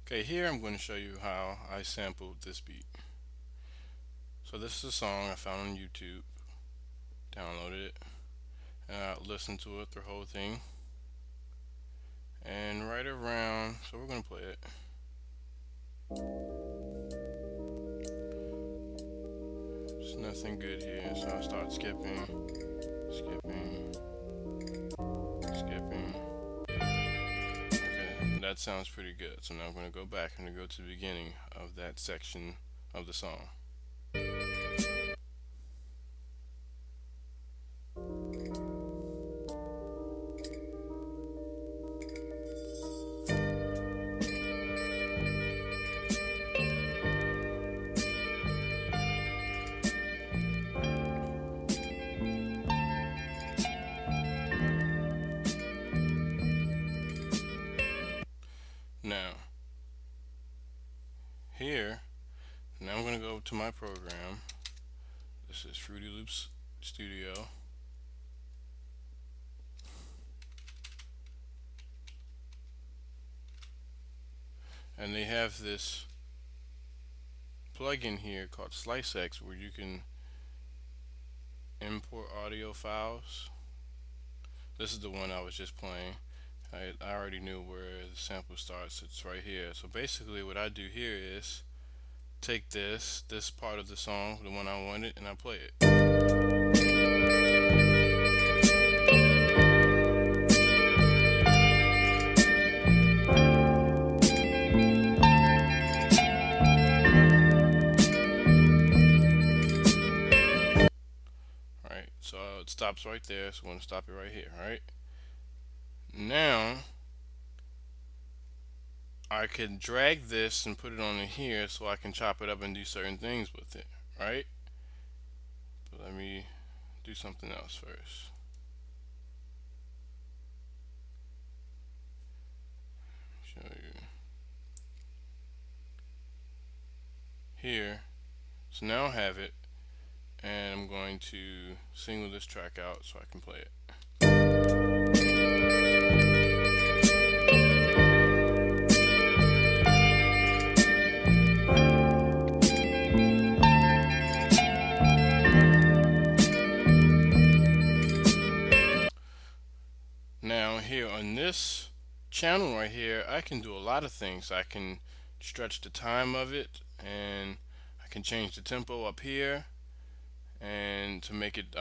Okay, here I'm going to show you how I sampled this beat. So this is a song I found on YouTube, downloaded it, and I listened to it, the whole thing, and right around, so we're going to play it. There's nothing good here, so I'll start skipping, skipping, skipping. Okay, that sounds pretty good. So now I'm going to go back and go to the beginning of that section of the song. Now, here, now I'm going to go to my program. This is Fruity Loops Studio. And they have this plugin here called SliceX where you can import audio files. This is the one I was just playing. I already knew where the sample starts. It's right here. So basically what I do here is take this part of the song, the one I wanted, and I play it. Right, so it stops right there, so I'm going to stop it right here. Right now I can drag this and put it on in here so I can chop it up and do certain things with it. Right, but let me do something else first. Show you here. So now I have it, and I'm going to single this track out so I can play it. Now here on this channel right here, I can do a lot of things. I can stretch the time of it, and I can change the tempo up here and to make it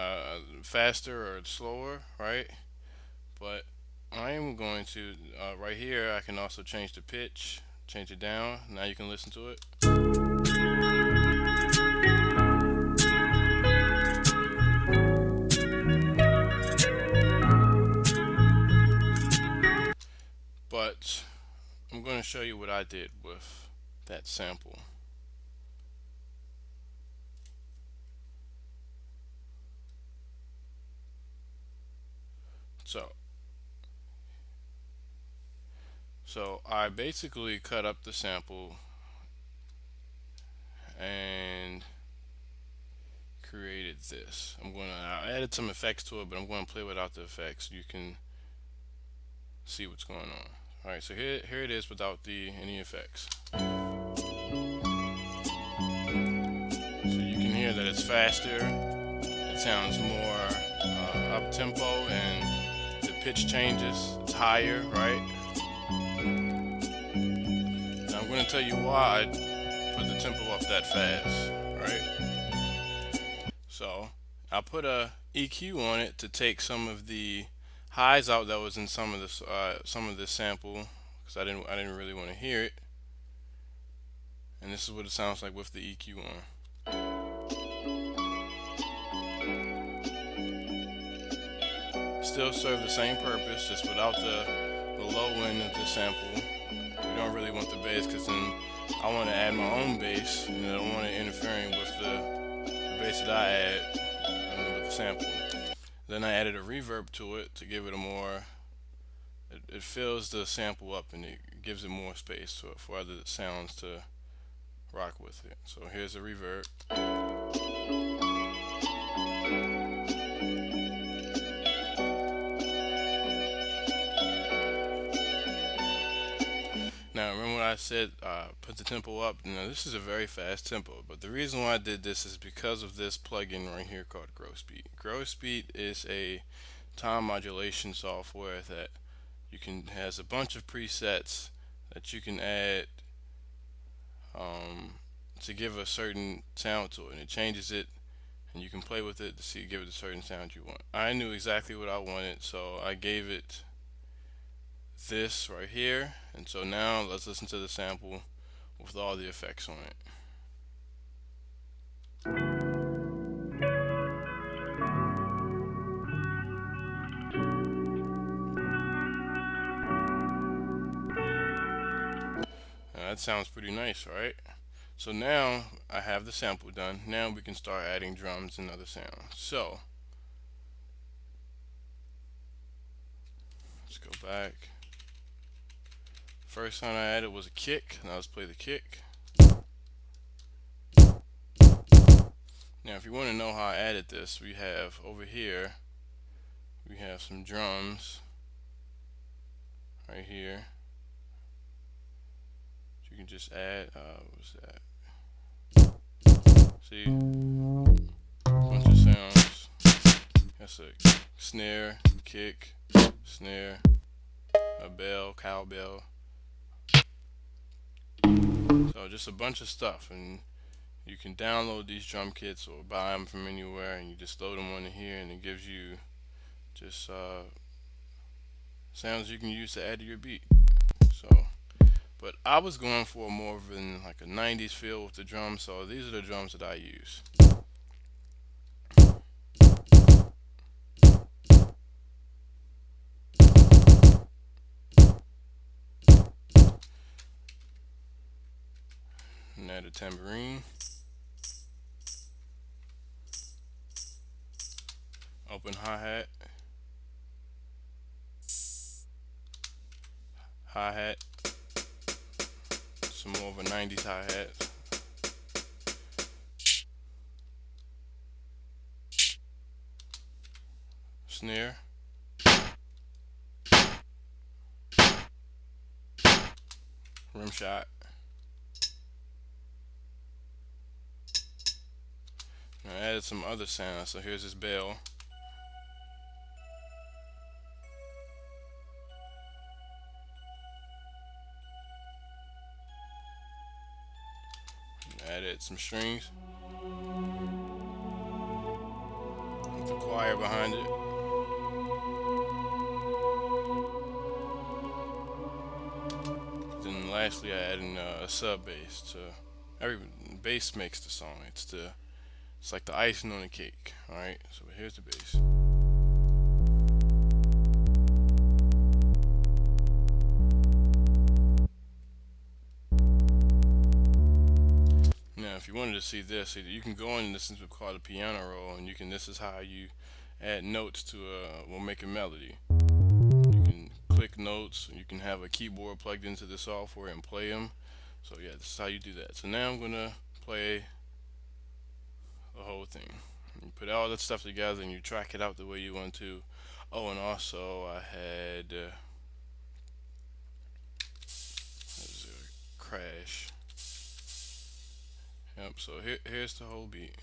faster or slower, right? But I am going to right here I can also change the pitch, change it down. Now you can listen to it. But I'm going to show you what I did with that sample. So I basically cut up the sample and created this. I added some effects to it, but I'm going to play without the effects so you can see what's going on. Alright, so here it is without any effects. So you can hear that it's faster, it sounds more up tempo, and the pitch changes, it's higher, right? Now I'm going to tell you why I put the tempo up that fast, right? So I put a EQ on it to take some of the highs out that was in some of this sample, because I didn't really want to hear it. And this is what it sounds like with the EQ on. Still serve the same purpose, just without the low end of the sample. We don't really want the bass, because then I want to add my own bass, and I don't want it interfering with the bass that I add with the sample. Then I added a reverb to it to give it a more, it fills the sample up and it gives it more space for other sounds to rock with it. So here's a reverb. Now Now, remember what I said? Put the tempo up. Now, this is a very fast tempo, but the reason why I did this is because of this plugin right here called Grow Speed. Grow Speed is a time modulation software that you can has a bunch of presets that you can add um, to give a certain sound to it, and it changes it, and you can play with it to see give it a certain sound you want. I knew exactly what I wanted, so I gave it this right here, and so now let's listen to the sample with all the effects on it. Now, that sounds pretty nice, right? So now I have the sample done. Now we can start adding drums and other sounds. So let's go back. First sound I added was a kick. Now let's play the kick. Now if you want to know how I added this, we have over here, we have some drums right here. You can just add, what's that? See, bunch of sounds. That's a snare, kick, snare, a bell, cowbell. So just a bunch of stuff, and you can download these drum kits or buy them from anywhere, and you just load them onto here, and it gives you just sounds you can use to add to your beat. So, but I was going for more of like a 90s feel with the drums, so these are the drums that I use. And add a tambourine, open hi-hat, hi-hat, some more of a 90s hi-hat, snare, rim shot. And I added some other sounds. So here's this bell. Added some strings with the choir behind it. Then lastly, I added a sub bass to every bass makes the song. It's like the icing on the cake. All right. So here's the bass. Now, if you wanted to see this, you can go in this is called a piano roll, and you can. This is how you add notes to will make a melody. You can click notes. You can have a keyboard plugged into the software and play them. So yeah, this is how you do that. So now I'm gonna play the whole thing. You put all that stuff together and you track it out the way you want to. Oh, and also I had there's a crash. Yep. So here's the whole beat.